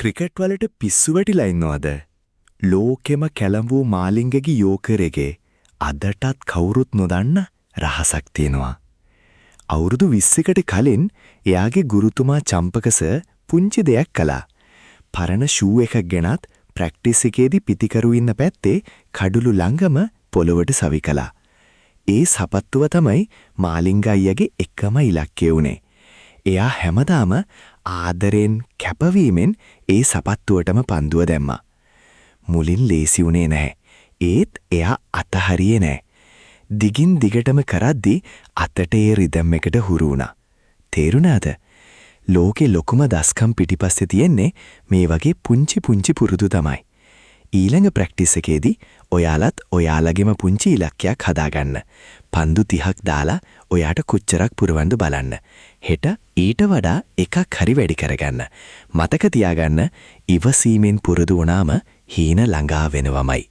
Cricket වලට පිස්සු වැටිලා ඉන්නවද? ලෝකෙම කැළඹූ මාලිංගගේ යෝකරේගේ අදටත් කවුරුත් නොදන්න රහසක් තියෙනවා. අවුරුදු 20කට කලින් එයාගේ ගුරුතුමා චම්පක සර් පුංචි දෙයක් කළා. පරණ ෂූ එකක් ගෙනත් ප්‍රැක්ටිස් එකේදී පිටිකරු ඉන්න පැත්තේ කඩුළු ළඟම පොළොවට සවි කළා. ඒ සපත්තුව තමයි මාලිංග අයියාගේ එකම ඉලක්කය උනේ. එයා හැමදාම ආදරෙන් කැපවීමෙන් ඒ සපත්තුවටම පන්දුව දැම්මා. මුලින් ලේසි වුණේ නැහැ. ඒත් එයා අතහරියේ නැහැ. දිගින් දිගටම කරද්දී අතට ඒ රිද්ම් එකට හුරු වුණා. තේරුණාද? ලෝකේ ලොකුම දස්කම් පිටිපස්සේ තියෙන්නේ මේ වගේ පුංචි පුංචි පුරුදු තමයි. ඊළඟ ප්‍රැක්ටිස් එකේදී ඔයාලත් ඔයාලගේම පුංචි ඉලක්කයක් හදාගන්න. පන්දු 30ක් දාලා ඔයාට කොච්චරක් පුරවන්න බලන්න. හෙට ඊට වඩා එකක් හරි වැඩි කරගන්න. මතක තියාගන්න ඉවසීමෙන් පුරුදු වුණාම හීන ළඟා වෙනවමයි.